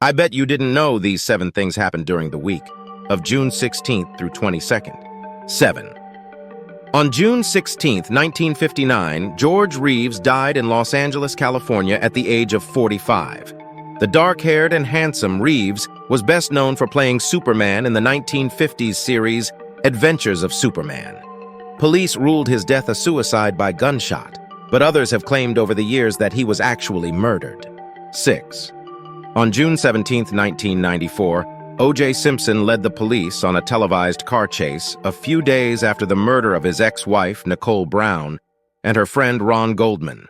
I bet you didn't know these 7 things happened during the week of June 16th through 22nd. 7. On June 16, 1959, George Reeves died in Los Angeles, California at the age of 45. The dark-haired and handsome Reeves was best known for playing Superman in the 1950s series Adventures of Superman. Police ruled his death a suicide by gunshot, but others have claimed over the years that he was actually murdered. 6. On June 17, 1994, O.J. Simpson led the police on a televised car chase a few days after the murder of his ex-wife, Nicole Brown, and her friend Ron Goldman.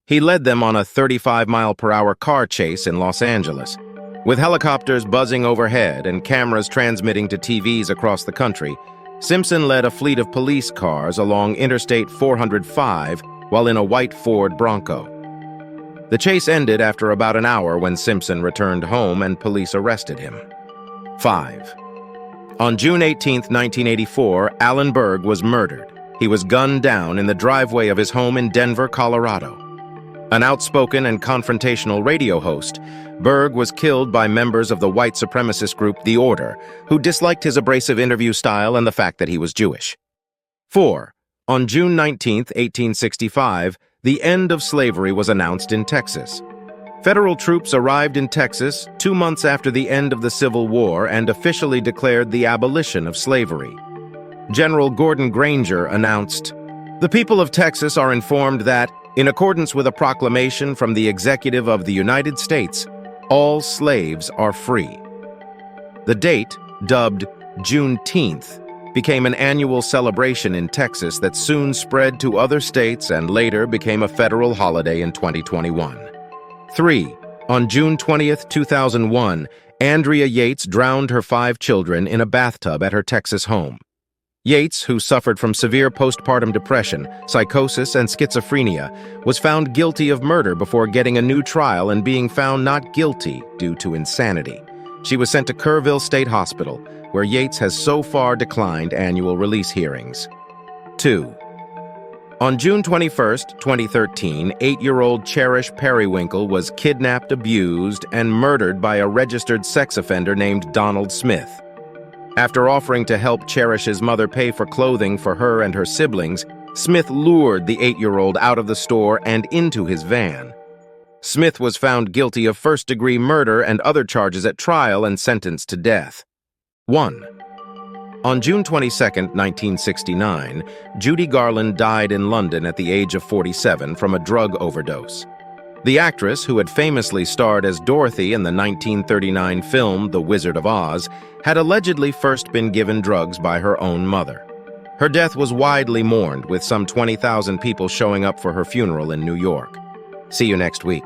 He led them on a 35-mile-per-hour car chase in Los Angeles, with helicopters buzzing overhead and cameras transmitting to TVs across the country. Simpson led a fleet of police cars along Interstate 405 while in a white Ford Bronco. The chase ended after about an hour when Simpson returned home and police arrested him. 5. On June 18, 1984, Alan Berg was murdered. He was gunned down in the driveway of his home in Denver, Colorado. An outspoken and confrontational radio host, Berg was killed by members of the white supremacist group The Order, who disliked his abrasive interview style and the fact that he was Jewish. 4. On June 19, 1865, the end of slavery was announced in Texas. Federal troops arrived in Texas 2 months after the end of the Civil War and officially declared the abolition of slavery. General Gordon Granger announced, "The people of Texas are informed that, in accordance with a proclamation from the Executive of the United States, all slaves are free." The date, dubbed Juneteenth, became an annual celebration in Texas that soon spread to other states and later became a federal holiday in 2021. 3. On June 20, 2001, Andrea Yates drowned her 5 children in a bathtub at her Texas home. Yates, who suffered from severe postpartum depression, psychosis, and schizophrenia, was found guilty of murder before getting a new trial and being found not guilty due to insanity. She was sent to Kerrville State Hospital, where Yates has so far declined annual release hearings. 2. On June 21, 2013, 8-year-old Cherish Periwinkle was kidnapped, abused, and murdered by a registered sex offender named Donald Smith. After offering to help Cherish's mother pay for clothing for her and her siblings, Smith lured the 8-year-old out of the store and into his van. Smith was found guilty of first-degree murder and other charges at trial and sentenced to death. 1. On June 22, 1969, Judy Garland died in London at the age of 47 from a drug overdose. The actress, who had famously starred as Dorothy in the 1939 film The Wizard of Oz, had allegedly first been given drugs by her own mother. Her death was widely mourned, with some 20,000 people showing up for her funeral in New York. See you next week.